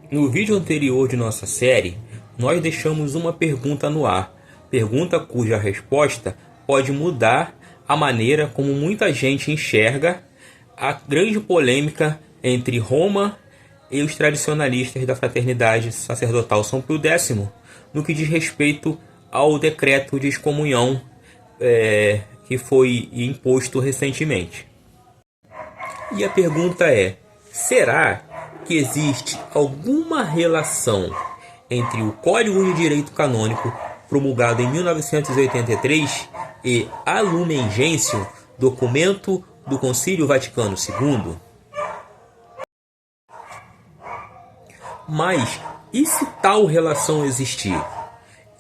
No vídeo anterior de nossa série, nós deixamos uma pergunta no ar, pergunta cuja resposta pode mudar a maneira como muita gente enxerga a grande polêmica entre Roma e os tradicionalistas da Fraternidade Sacerdotal São Pio X, no que diz respeito ao decreto de excomunhão que foi imposto recentemente. E a pergunta é: será que existe alguma relação entre o Código de Direito Canônico, promulgado em 1983, e a Lumen Gentium, documento do Concílio Vaticano II? Mas e se tal relação existir?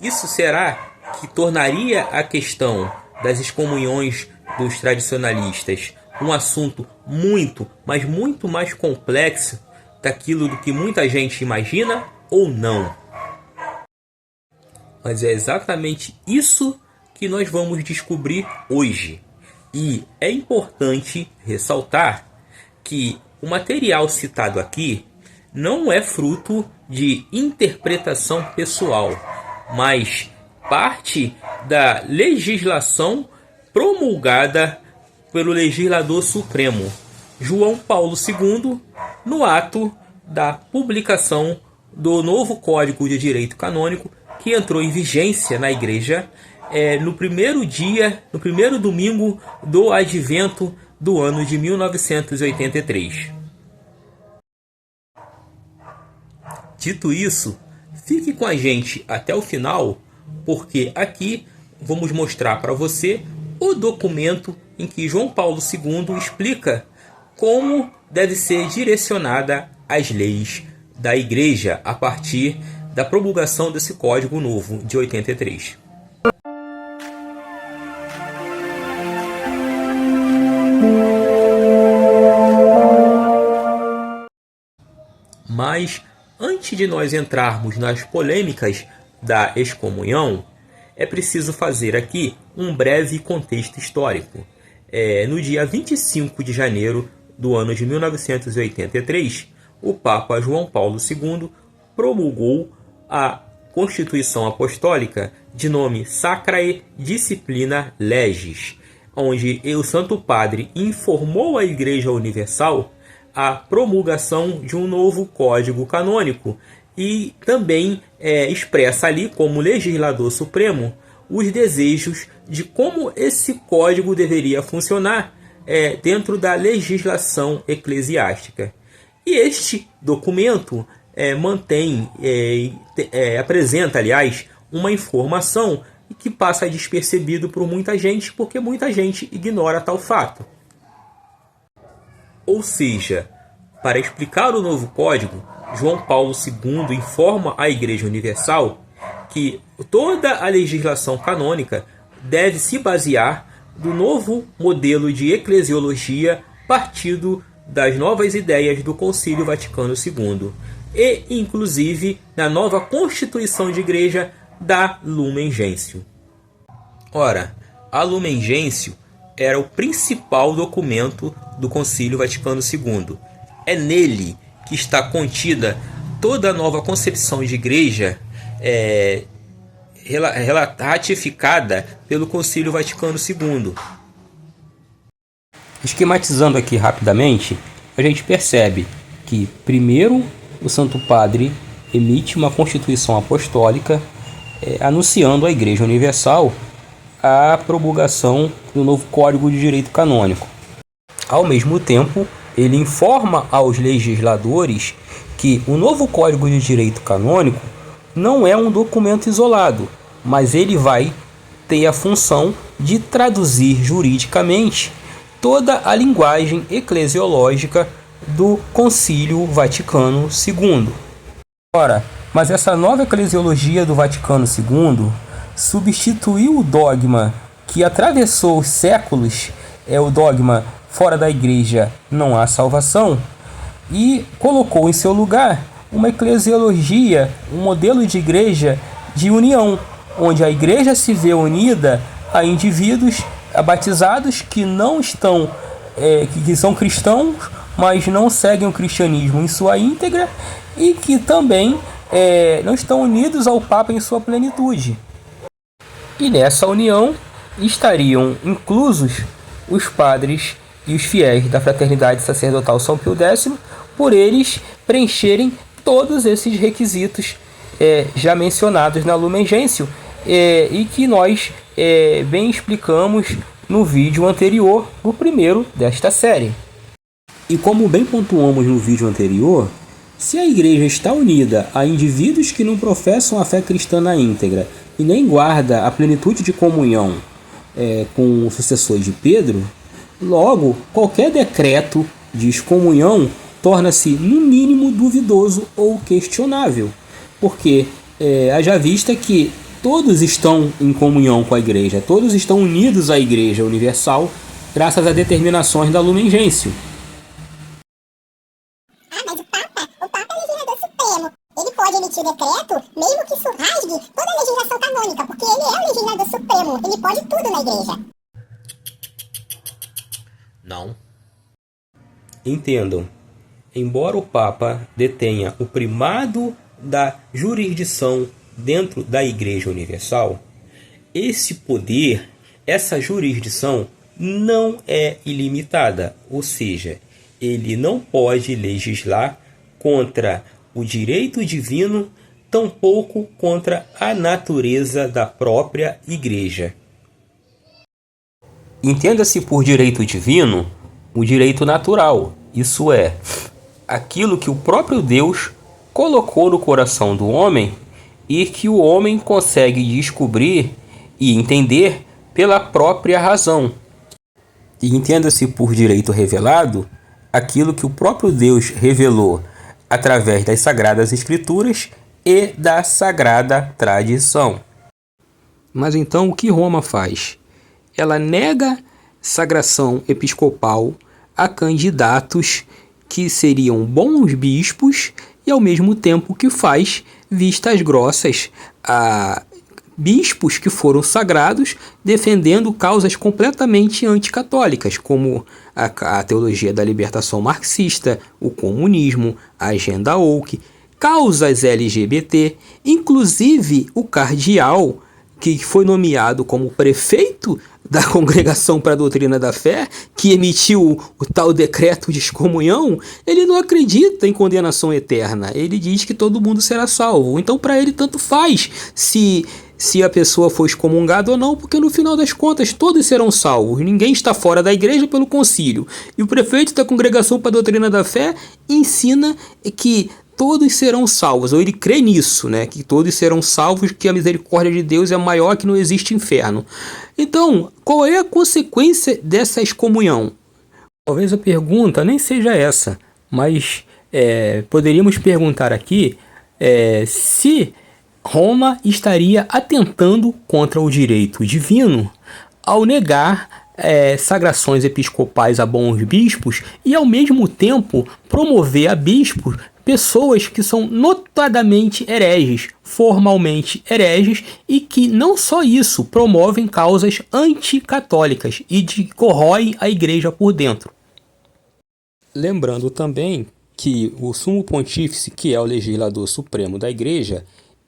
Isso será que tornaria a questão das excomunhões dos tradicionalistas um assunto muito, mas muito mais complexo daquilo do que muita gente imagina ou não? Mas é exatamente isso que nós vamos descobrir hoje. E é importante ressaltar que o material citado aqui não é fruto de interpretação pessoal, mas parte da legislação promulgada pelo legislador supremo, João Paulo II, no ato da publicação do novo Código de Direito Canônico, que entrou em vigência na Igreja no primeiro domingo do Advento do ano de 1983. Dito isso, fique com a gente até o final, porque aqui vamos mostrar para você o documento em que João Paulo II explica como deve ser direcionada as leis da Igreja a partir da promulgação desse Código Novo de 83. Mas antes de nós entrarmos nas polêmicas da excomunhão, é preciso fazer aqui um breve contexto histórico. No dia 25 de janeiro do ano de 1983, o Papa João Paulo II promulgou a Constituição Apostólica de nome Sacrae Disciplina Legis, onde o Santo Padre informou à Igreja Universal a promulgação de um novo Código Canônico e também expressa ali, como legislador supremo, os desejos de como esse código deveria funcionar dentro da legislação eclesiástica. E este documento apresenta, aliás, uma informação que passa despercebido por muita gente, porque muita gente ignora tal fato. Ou seja, para explicar o novo código, João Paulo II informa à Igreja Universal que toda a legislação canônica deve se basear no novo modelo de eclesiologia partido das novas ideias do Concílio Vaticano II e, inclusive, na nova Constituição de Igreja da Lumen Gentium. Ora, a Lumen Gentium era o principal documento do Concílio Vaticano II. É nele que está contida toda a nova concepção de igreja ratificada pelo Concílio Vaticano II. Esquematizando aqui rapidamente, a gente percebe que, primeiro, o Santo Padre emite uma Constituição Apostólica anunciando à Igreja Universal a promulgação do novo Código de Direito Canônico. Ao mesmo tempo, ele informa aos legisladores que o novo Código de Direito Canônico não é um documento isolado, mas ele vai ter a função de traduzir juridicamente toda a linguagem eclesiológica do Concílio Vaticano II. Ora, mas essa nova eclesiologia do Vaticano II substituiu o dogma que atravessou os séculos, o dogma fora da igreja não há salvação, e colocou em seu lugar uma eclesiologia, um modelo de igreja de união, onde a igreja se vê unida a indivíduos batizados que não estão, que são cristãos mas não seguem o cristianismo em sua íntegra e que também não estão unidos ao Papa em sua plenitude. E nessa união estariam inclusos os padres e os fiéis da Fraternidade Sacerdotal São Pio X, por eles preencherem todos esses requisitos já mencionados na Lumen Gentium, e que nós bem explicamos no vídeo anterior, o primeiro desta série. E como bem pontuamos no vídeo anterior, se a Igreja está unida a indivíduos que não professam a fé cristã na íntegra e nem guarda a plenitude de comunhão com os sucessores de Pedro, logo qualquer decreto de excomunhão torna-se no mínimo duvidoso ou questionável, porque haja vista que todos estão em comunhão com a Igreja, todos estão unidos à Igreja Universal graças a determinações da Lumen Gentium. Mas o Papa é o legislador supremo. Ele pode emitir decreto, mesmo que isso rasgue toda a legislação canônica, porque ele é o legislador supremo, ele pode tudo na Igreja. Não. Entendam, embora o Papa detenha o primado da jurisdição dentro da Igreja Universal, esse poder, essa jurisdição não é ilimitada, ou seja, ele não pode legislar contra o direito divino, tampouco contra a natureza da própria Igreja. Entenda-se por direito divino o direito natural, isso é, aquilo que o próprio Deus colocou no coração do homem e que o homem consegue descobrir e entender pela própria razão. E entenda-se por direito revelado aquilo que o próprio Deus revelou através das Sagradas Escrituras e da Sagrada Tradição. Mas então o que Roma faz? Ela nega sagração episcopal a candidatos que seriam bons bispos e ao mesmo tempo que faz vistas grossas a bispos que foram sagrados defendendo causas completamente anticatólicas, como a teologia da libertação marxista, o comunismo, a agenda woke, causas LGBT, inclusive o cardeal que foi nomeado como prefeito da Congregação para a Doutrina da Fé, que emitiu o tal decreto de excomunhão, ele não acredita em condenação eterna. Ele diz que todo mundo será salvo. Então, para ele, tanto faz se a pessoa for excomungada ou não, porque no final das contas todos serão salvos. Ninguém está fora da igreja pelo concílio. E o prefeito da Congregação para a Doutrina da Fé ensina que todos serão salvos, ou ele crê nisso, né? Que todos serão salvos, que a misericórdia de Deus é maior, que não existe inferno. Então, qual é a consequência dessa excomunhão? Talvez a pergunta nem seja essa, mas poderíamos perguntar aqui se Roma estaria atentando contra o direito divino ao negar sagrações episcopais a bons bispos e, ao mesmo tempo, promover a bispos pessoas que são notadamente hereges, formalmente hereges, e que não só isso, promovem causas anticatólicas e corroem a igreja por dentro. Lembrando também que o Sumo Pontífice, que é o legislador supremo da igreja,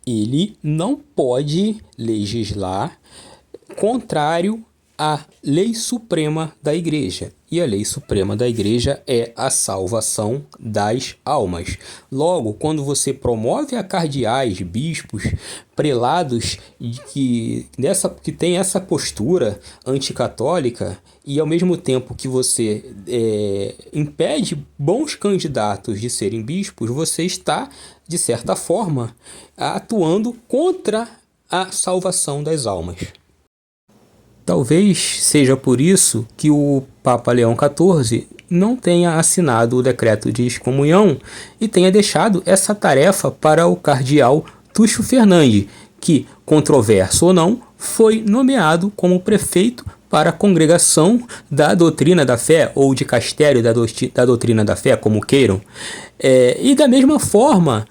ele não pode legislar contrário à lei suprema da igreja. E a lei suprema da igreja é a salvação das almas. Logo, quando você promove a cardeais, bispos, prelados que tem essa postura anticatólica, e ao mesmo tempo que você impede bons candidatos de serem bispos, você está, de certa forma, atuando contra a salvação das almas. Talvez seja por isso que o Papa Leão XIV não tenha assinado o decreto de excomunhão e tenha deixado essa tarefa para o cardeal Túcio Fernandes, que, controverso ou não, foi nomeado como prefeito para a Congregação da Doutrina da Fé, ou de Castério da Doutrina da Fé, como queiram. E da mesma forma,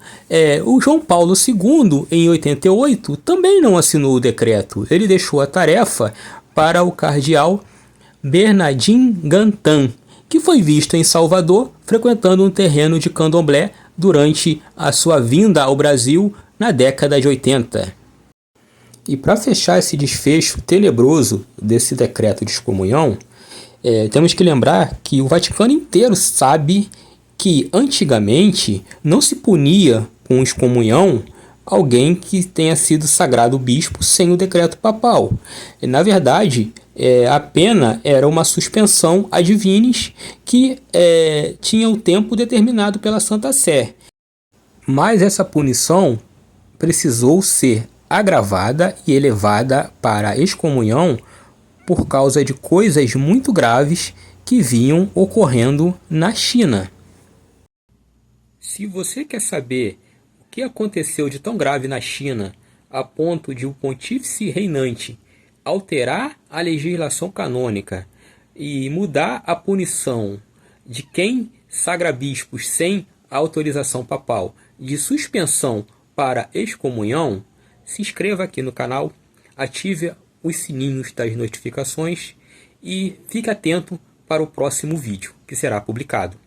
o João Paulo II, em 88, também não assinou o decreto. Ele deixou a tarefa para o cardeal Bernardin Gantin, que foi visto em Salvador frequentando um terreno de candomblé durante a sua vinda ao Brasil na década de 80. E para fechar esse desfecho tenebroso desse decreto de excomunhão, temos que lembrar que o Vaticano inteiro sabe que antigamente não se punia com excomunhão alguém que tenha sido sagrado bispo sem o decreto papal. Na verdade, a pena era uma suspensão ad vinis que tinha o tempo determinado pela Santa Sé. Mas essa punição precisou ser agravada e elevada para a excomunhão por causa de coisas muito graves que vinham ocorrendo na China. Se você quer saber o que aconteceu de tão grave na China a ponto de o pontífice reinante alterar a legislação canônica e mudar a punição de quem sagra bispos sem a autorização papal de suspensão para excomunhão, se inscreva aqui no canal, ative os sininhos das notificações e fique atento para o próximo vídeo que será publicado.